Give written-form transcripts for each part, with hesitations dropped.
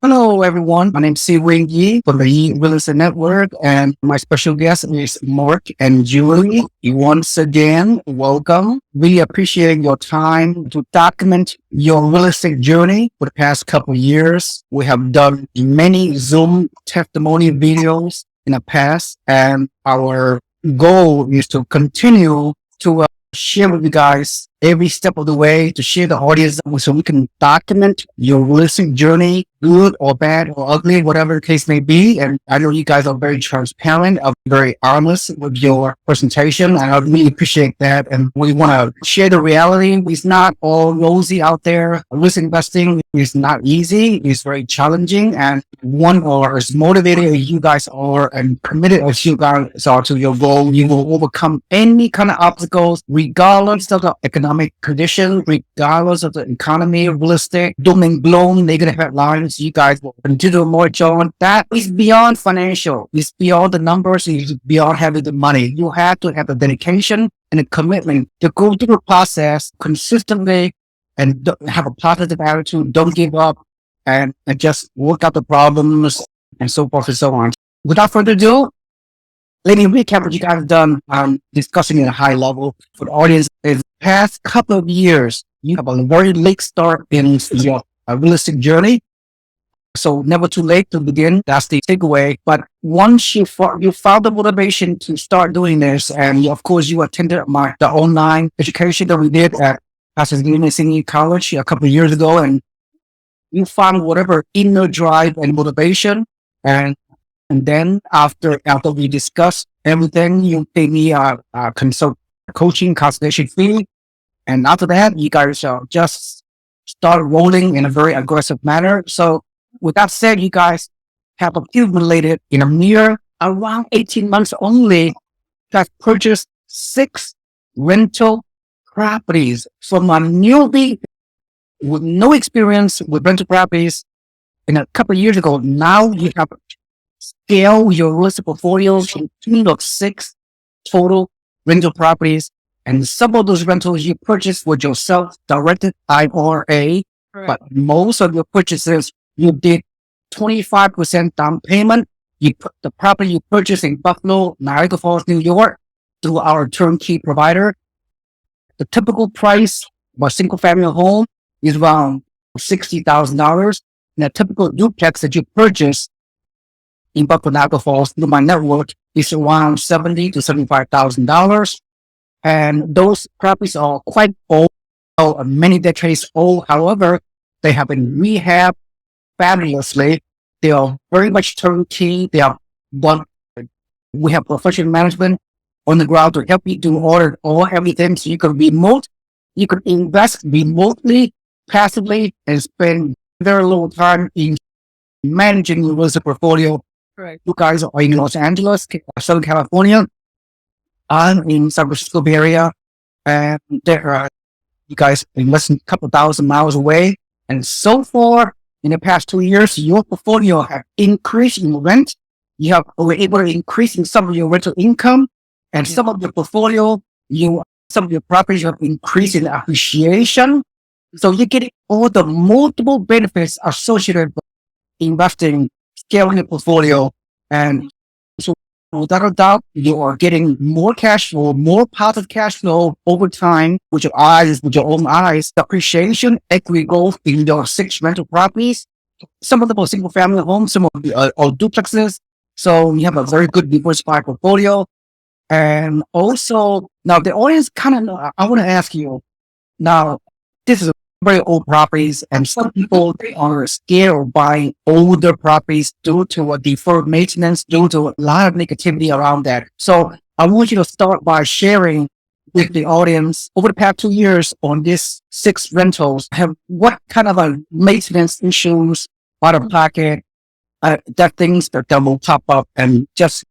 Hello, everyone. My name is Seewing Yee from the Yee Real Estate Network, and my special guest is Mark and Julie. Once again, welcome. We appreciate your time to document your real estate journey for the past couple of years. We have done many Zoom testimony videos in the past, and our goal is to continue to share with you guys every step of the way to share the audience so we can document your real estate journey, good or bad or ugly, whatever the case may be. And I know you guys are very transparent, very honest with your presentation. And I really appreciate that. And we want to share the reality. It's not all rosy out there. Risk investing is not easy. It's very challenging. And one or as motivated as you guys are and committed as you guys are to your goal, you will overcome any kind of obstacles, regardless of the economic condition, regardless of the economy, real estate, doom and gloom, negative headlines. You guys will continue to march on. That is beyond financial. It's beyond the numbers. It's beyond having the money. You have to have the dedication and the commitment to go through the process consistently and have a positive attitude. Don't give up and just work out the problems and so forth and so on. Without further ado, let me recap what you guys have done discussing at a high level for the audience. In the past couple of years, you have a very late start in your real estate journey. So never too late to begin. That's the takeaway. But once you found the motivation to start doing this, and of course you attended the online education that we did at Pasadena Senior College a couple of years ago, and you found whatever inner drive and motivation, and then after we discuss everything, you pay me a coaching consultation fee. And after that, you guys just start rolling in a very aggressive manner. So with that said, you guys have accumulated in a mere around 18 months only to purchased 6 rental properties from a newbie with no experience with rental properties in a couple of years ago. Now you have scale your real estate portfolio to a team of 6 total rental properties. And some of those rentals you purchased with your self-directed IRA, but most of your purchases, you did 25% down payment. You put the property you purchased in Buffalo, Niagara Falls, New York, through our turnkey provider. The typical price of a single family home is around $60,000. And a typical duplex that you purchase in Buffalo, Niagara Falls through my network is around $70,000 to $75,000. And those properties are quite old, many decades old. However, they have been rehabbed fabulously. They are very much turnkey. We have professional management on the ground to help you do everything. So you can invest remotely, passively, and spend very little time in managing your real estate portfolio. Correct. You guys are in Los Angeles, Southern California. I'm in San Francisco Bay Area, and there are you guys in less than a couple thousand miles away. And so far, in the past 2 years, your portfolio have increased in rent. You were able to increase in some of your rental income, and some of your portfolio, some of your properties have increased in appreciation. So you're getting all the multiple benefits associated with investing, scaling the portfolio, and so without a doubt, you are getting more cash flow, more positive cash flow over time with your own eyes. The appreciation, equity growth in your 6 rental properties. Some of them are single family homes, some of them are duplexes. So you have a very good diversified portfolio. And also, now the audience I want to ask you, now this is very old properties, and some people, they are scared of buying older properties due to a deferred maintenance, due to a lot of negativity around that. So I want you to start by sharing with the audience over the past 2 years on these 6 rentals, what kind of maintenance issues out of pocket, that things that will pop up, and just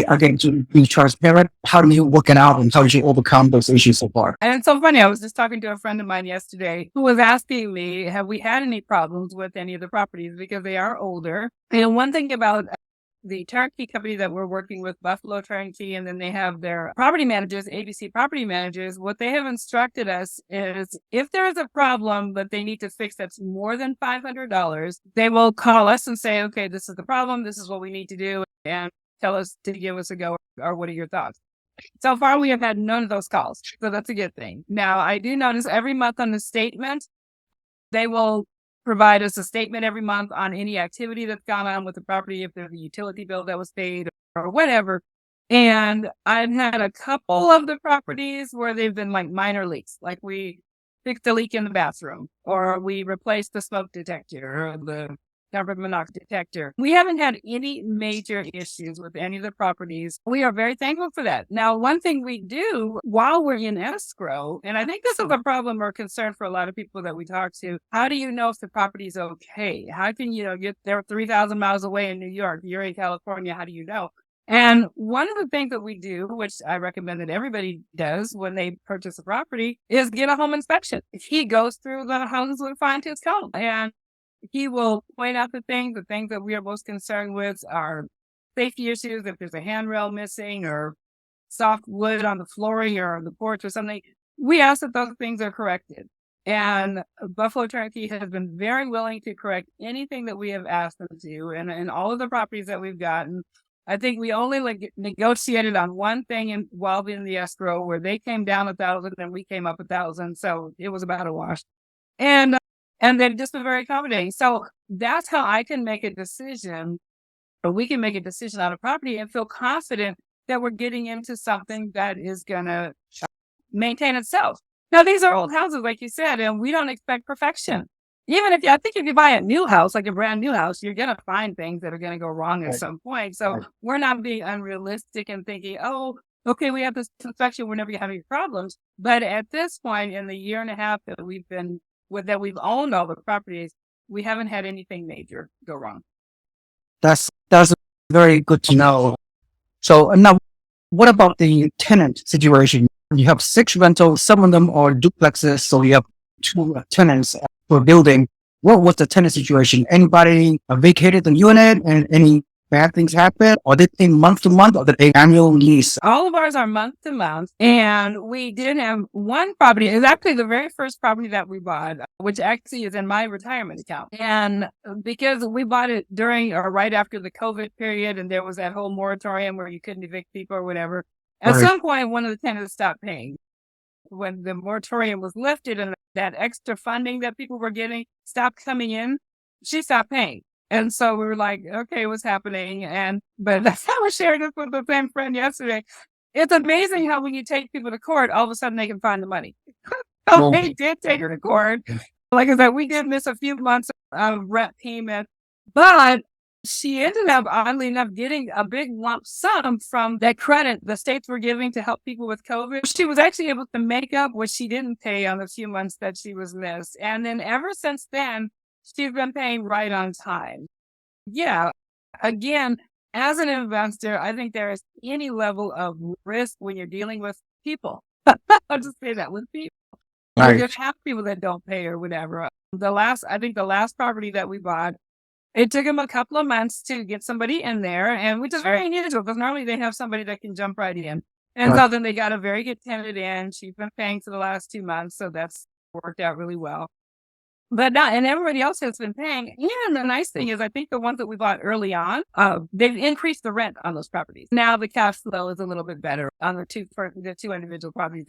again, to be transparent, how do you work it out and how did you overcome those issues so far? And it's so funny. I was just talking to a friend of mine yesterday who was asking me, have we had any problems with any of the properties because they are older? And one thing about the turnkey company that we're working with, Buffalo Turnkey, and then they have their property managers, ABC property managers. What they have instructed us is if there is a problem that they need to fix that's more than $500, they will call us and say, okay, this is the problem. This is what we need to do. And tell us to give us a go, or what are your thoughts? So far, we have had none of those calls. So that's a good thing. Now, I do notice every month on the statement, they will provide us a statement every month on any activity that's gone on with the property, if there's a utility bill that was paid or whatever. And I've had a couple of the properties where they've been like minor leaks, like we fixed a leak in the bathroom, or we replaced the smoke detector or the carbon monoxide detector. We haven't had any major issues with any of the properties. We are very thankful for that. Now, one thing we do while we're in escrow, and I think this is a problem or concern for a lot of people that we talk to, how do you know if the property is okay? How can you get there 3,000 miles away in New York? You're in California. How do you know? And one of the things that we do, which I recommend that everybody does when they purchase a property, is get a home inspection. He goes through the homes with a fine-tooth comb, and he will point out the things that we are most concerned with are safety issues. If there's a handrail missing or soft wood on the flooring or the porch or something, we ask that those things are corrected. And Buffalo Turnkey has been very willing to correct anything that we have asked them to. And all of the properties that we've gotten, I think we only negotiated on one thing while in the escrow, where they came down 1,000 and we came up 1,000. So it was about a wash. And they've just been very accommodating. So that's how I can make a decision, or we can make a decision on a property and feel confident that we're getting into something that is going to maintain itself. Now, these are old houses, like you said, and we don't expect perfection. I think if you buy a new house, like a brand new house, you're going to find things that are going to go wrong at some point. So we're not being unrealistic and thinking, oh, okay, we have this inspection, we're never going to have any problems. But at this point, in the year and a half that we've owned all the properties, we haven't had anything major go wrong. That's very good to know. So now, what about the tenant situation? You have 6 rentals, some of them are duplexes, so you have 2 tenants per building. What was the tenant situation? Anybody vacated the unit and any bad things happen? Or did they month to month, or did they annual lease? All of ours are month to month. And we did have one property. It's actually the very first property that we bought, which actually is in my retirement account. And because we bought it during or right after the COVID period, and there was that whole moratorium where you couldn't evict people or whatever, at some point, one of the tenants stopped paying. When the moratorium was lifted and that extra funding that people were getting stopped coming in, she stopped paying. And so we were like, okay, what's happening? But I was sharing this with the same friend yesterday. It's amazing how when you take people to court, all of a sudden they can find the money. So they did take her to court. Like I said, we did miss a few months of rent payment, but she ended up, oddly enough, getting a big lump sum from that credit the states were giving to help people with COVID. She was actually able to make up what she didn't pay on the few months that she was missed. And then ever since then, she's been paying right on time. Yeah. Again, as an investor, I think there is any level of risk when you're dealing with people. I'll just say that, with people. Right. You just have people that don't pay or whatever. The last property that we bought, it took them a couple of months to get somebody in there, and which is very unusual because normally they have somebody that can jump right in. And so then they got a very good tenant in. She's been paying for the last 2 months, so that's worked out really well. But not, and everybody else has been paying. And the nice thing is, I think the ones that we bought early on, they've increased the rent on those properties. Now the cash flow is a little bit better on the two individual properties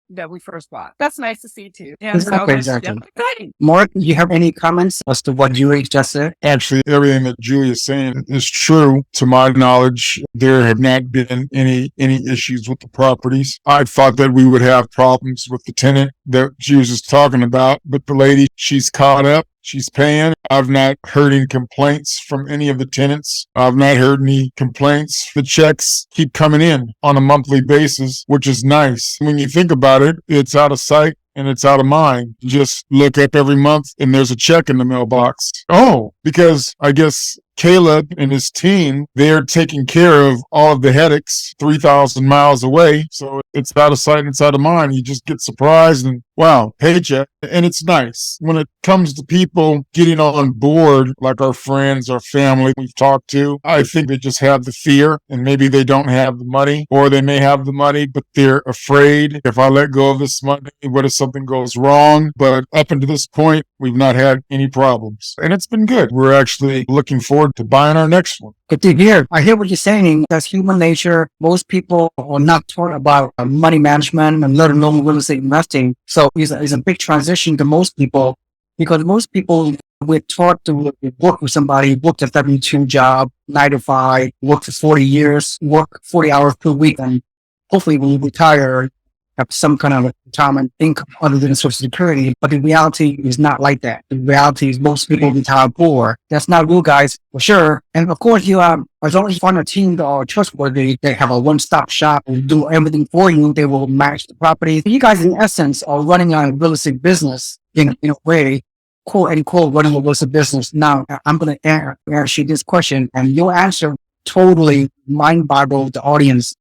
that we first bought. That's nice to see too. And exactly. Exciting. Mark, do you have any comments as to what Julie just said? Actually, everything that Julie is saying is true. To my knowledge, there have not been any issues with the properties. I thought that we would have problems with the tenant that she was just talking about, but the lady, she's caught up. She's paying. I've not heard any complaints from any of the tenants. I've not heard any complaints. The checks keep coming in on a monthly basis, which is nice. When you think about it, it's out of sight and it's out of mind. Just look up every month and there's a check in the mailbox. Oh, because I guess Caleb and his team, they're taking care of all of the headaches 3,000 miles away. So it's out of sight, it's out of mind. You just get surprised and wow, paycheck. And it's nice. When it comes to people getting on board, like our friends, our family we've talked to, I think they just have the fear and maybe they don't have the money, or they may have the money, but they're afraid. If I let go of this money, what if something goes wrong? But up until this point, we've not had any problems. And it's been good. We're actually looking forward to buying our next one. Good to hear. I hear what you're saying. That's human nature. Most people are not taught about money management and let alone real estate investing. So it's a big transition to most people, because most people we're taught to work with somebody, work a W-2 job, 9 to 5, work for 40 years, work 40 hours per week, and hopefully when you retire, have some kind of retirement income other than Social Security. But the reality is not like that. The reality is most people retire poor. That's not real, guys, for sure. And of course, you as long as you find a team that are trustworthy, they have a one-stop shop, will do everything for you. They will manage the property. You guys, in essence, are running a real estate business in a way, quote unquote, running a real estate business. Now, I'm going to ask you this question, and your answer totally mind-boggled the audience.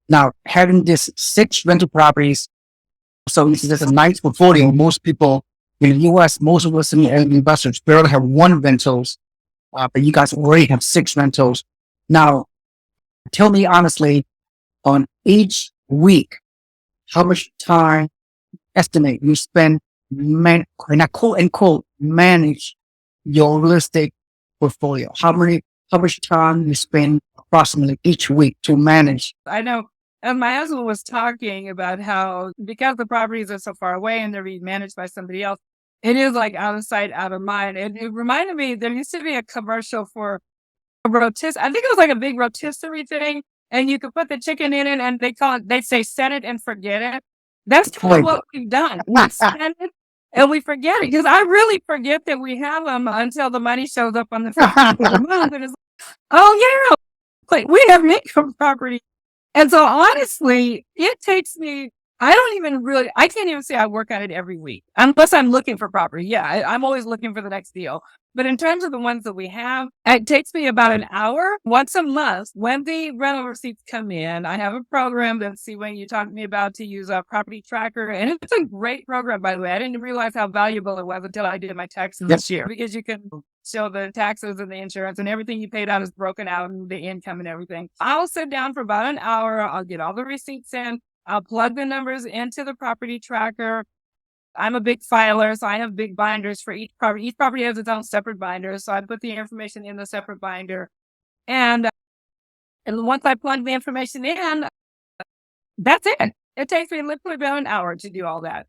Now, having this 6 rental properties, so this is a nice portfolio. Most people in the U.S., most of us investors barely have 1 rentals, but you guys already have 6 rentals. Now, tell me honestly, on each week, how much time estimate you spend, and I quote unquote, manage your real estate portfolio? How much time you spend approximately each week to manage? I know. And my husband was talking about how, because the properties are so far away and they're being managed by somebody else, it is like out of sight, out of mind. And it reminded me, there used to be a commercial for a rotisserie. I think it was like a big rotisserie thing. And you could put the chicken in it and they say, set it and forget it. That's kind of what we've done. We set it and we forget it. Because I really forget that we have them until the money shows up on the 15th of the month. And it's like, oh yeah, like we have income property. And so honestly, it takes me, I can't even say I work on it every week unless I'm looking for property. Yeah, I'm always looking for the next deal. But in terms of the ones that we have, it takes me about an hour once a month when the rental receipts come in. I have a program that Seewing Yee talked to me about to use a property tracker. And it's a great program, by the way. I didn't realize how valuable it was until I did my taxes this year, because you can show the taxes and the insurance and everything you paid out is broken out and the income and everything. I'll sit down for about an hour. I'll get all the receipts in. I'll plug the numbers into the property tracker. I'm a big filer, so I have big binders for each property. Each property has its own separate binder, so I put the information in the separate binder. And once I plug the information in, that's it. It takes me literally about an hour to do all that.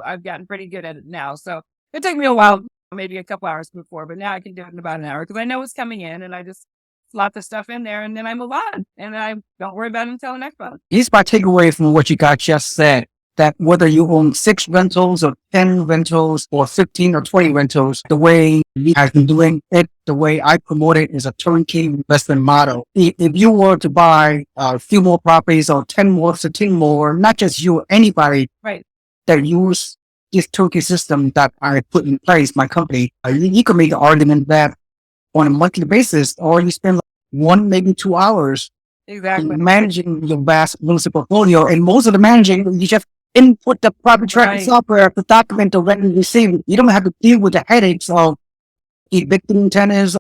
I've gotten pretty good at it now. So it took me a while, maybe a couple hours before, but now I can do it in about an hour because I know what's coming in and I just slot the stuff in there and then I move on and I don't worry about it until the next month. Here's my takeaway from what you guys just said, that whether you own 6 rentals or 10 rentals or 15 or 20 rentals, the way you have been doing it, the way I promote it is a turnkey investment model. If you were to buy a few more properties or 10 more, 15 more, not just you, anybody that use this turnkey system that I put in place, my company, you can make the argument that on a monthly basis, or you spend 1, maybe 2 hours managing your vast real estate portfolio. And most of the managing, you just input the property tracking software to document the rent and receive. You don't have to deal with the headaches of evicting tenants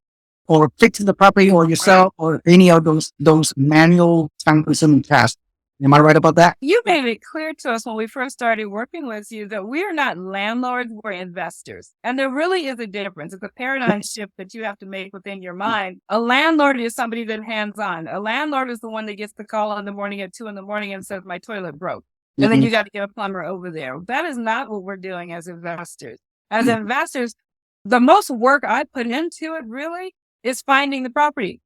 or fixing the property or yourself or any of those manual time-consuming tasks. Am I right about that? You made it clear to us when we first started working with you that we are not landlords, we're investors. And there really is a difference. It's a paradigm shift that you have to make within your mind. A landlord is somebody that's hands-on. A landlord is the one that gets the call in the morning at 2 a.m. and says, my toilet broke. And then you got to get a plumber over there. That is not what we're doing as investors. As investors, the most work I put into it really is finding the property.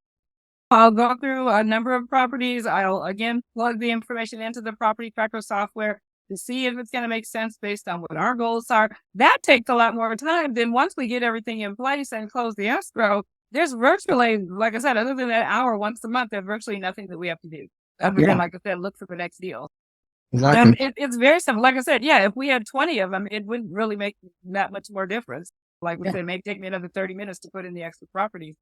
I'll go through a number of properties. I'll, again, plug the information into the property tracker software to see if it's going to make sense based on what our goals are. That takes a lot more time than once we get everything in place and close the escrow. There's virtually, like I said, other than that hour once a month, there's virtually nothing that we have to do. Other than, like I said, look for the next deal. Exactly. It's very simple. Like I said, if we had 20 of them, it wouldn't really make that much more difference. Like we said, it may take me another 30 minutes to put in the extra properties.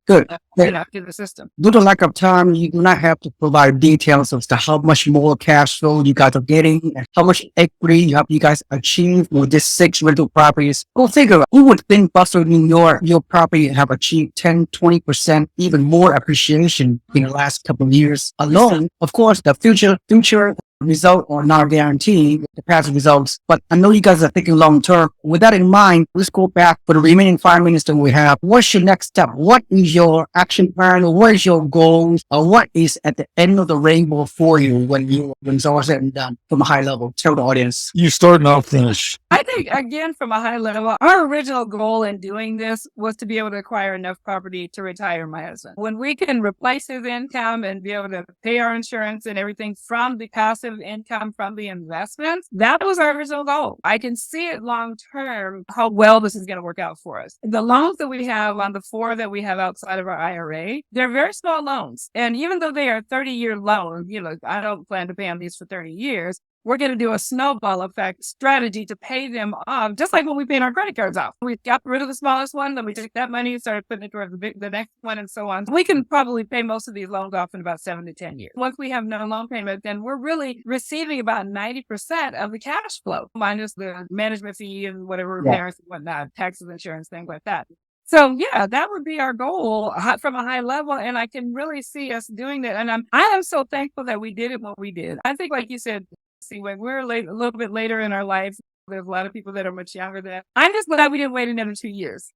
Good. to the system. Due to lack of time, you do not have to provide details as to how much more cash flow you guys are getting and how much equity you guys achieved with this 6 rental properties. Go figure. Who would think Buffalo, New York, your property have achieved 10, 20%, even more appreciation in the last couple of years alone? Of course, the future result are not guaranteed, the past results, but I know you guys are thinking long term. With that in mind, let's go back for the remaining 5 minutes that we have. What's your next step? What is your action plan? Or what is your goals? Or what is at the end of the rainbow for you when it's all said and done from a high level? Tell the audience. You start and I'll finish. I think, again, from a high level, our original goal in doing this was to be able to acquire enough property to retire my husband. When we can replace his income and be able to pay our insurance and everything from the passive income from the investments, that was our original goal. I can see it long term, how well this is going to work out for us. The loans that we have on the 4 that we have outside of our IRA, they're very small loans. And even though they are 30-year loans, I don't plan to pay on these for 30 years. We're going to do a snowball effect strategy to pay them off, just like when we paid our credit cards off. We got rid of the smallest one, then we took that money and started putting it towards the next one and so on. We can probably pay most of these loans off in about 7 to 10 years. Once we have no loan payment, then we're really receiving about 90% of the cash flow, minus the management fee and whatever repairs and whatnot, taxes, insurance, things like that. So yeah, that would be our goal from a high level. And I can really see us doing that. And I am so thankful that we did it when we did. I think, like you said, when we're a little bit later in our lives, there's a lot of people that are much younger than us. I'm just glad we didn't wait another 2 years.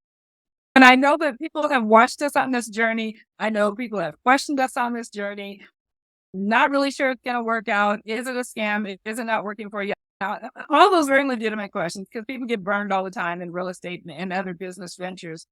And I know that people have watched us on this journey. I know people have questioned us on this journey. Not really sure it's going to work out. Is it a scam? Is it not working for you? All those very legitimate questions, because people get burned all the time in real estate and other business ventures.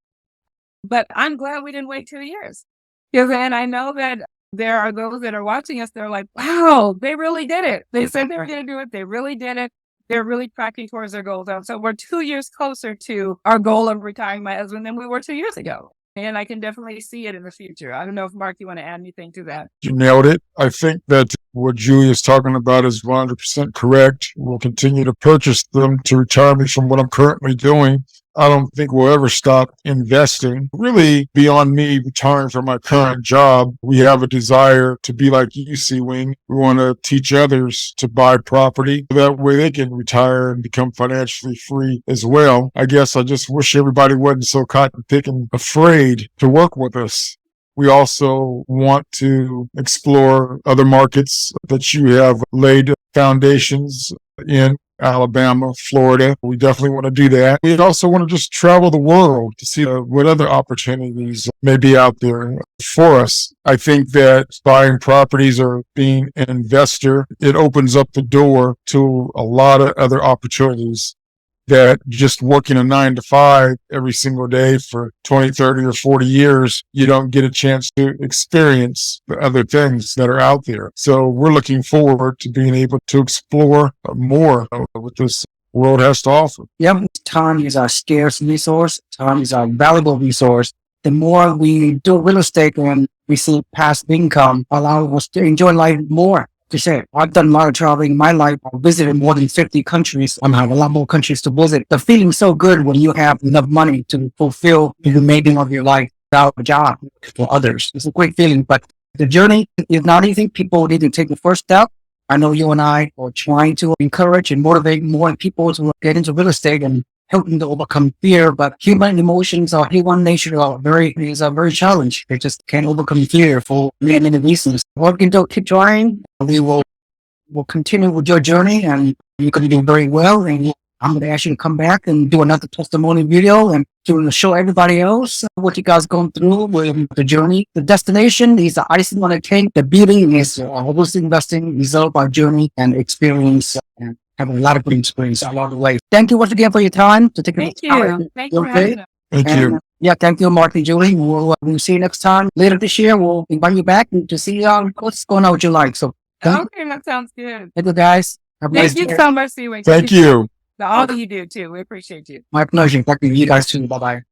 But I'm glad we didn't wait 2 years. And I know that there are those that are watching us. They're like, wow, they really did it. They said they were going to do it. They really did it. They're really tracking towards their goals. So we're 2 years closer to our goal of retiring my husband than we were 2 years ago. And I can definitely see it in the future. I don't know if, Mark, you want to add anything to that? You nailed it. I think that what Julia's talking about is 100% correct. We'll continue to purchase them to retire me from what I'm currently doing. I don't think we'll ever stop investing. Really, beyond me retiring from my current job, we have a desire to be like you, Seewing. We want to teach others to buy property. That way they can retire and become financially free as well. I guess I just wish everybody wasn't so cotton picking afraid to work with us. We also want to explore other markets that you have laid foundations in. Alabama, Florida. We definitely want to do that. We also want to just travel the world to see what other opportunities may be out there for us. I think that buying properties or being an investor, it opens up the door to a lot of other opportunities that just working a 9 to 5 every single day for 20, 30, or 40 years, you don't get a chance to experience the other things that are out there. So we're looking forward to being able to explore more of what this world has to offer. Yep. Time is our scarce resource. Time is our valuable resource. The more we do real estate and receive passive income, allow us to enjoy life more. To say, I've done a lot of traveling in my life. I've visited more than 50 countries. I have a lot more countries to visit. The feeling's so good when you have enough money to fulfill the remaining of your life without a job for others. It's a great feeling, but the journey is not easy. People need to take the first step. I know you and I are trying to encourage and motivate more people to get into real estate and help them to overcome fear, but human emotions or human nature are very challenged. They just can't overcome fear for many reasons. What we can do, keep trying. We will continue with your journey, and you're going to do very well. And I'm going to ask you to come back and do another testimony video and to show everybody else what you guys going through with the journey. The destination is the icing on the cake. The beauty is always investing, result our journey and experience. And having a lot of good experience along the way. Thank you once again for your time to take Thank you. Thank you for having us. Thank you. Yeah, thank you, Mark and Julie. We'll see you next time. Later this year, we'll invite you back to see what's going on with your life. So, okay, that sounds good. Thank you, guys. Thank you so much, Seewing. Thank you. All that you do, too. We appreciate you. My pleasure. Thank you. You guys too. Bye-bye.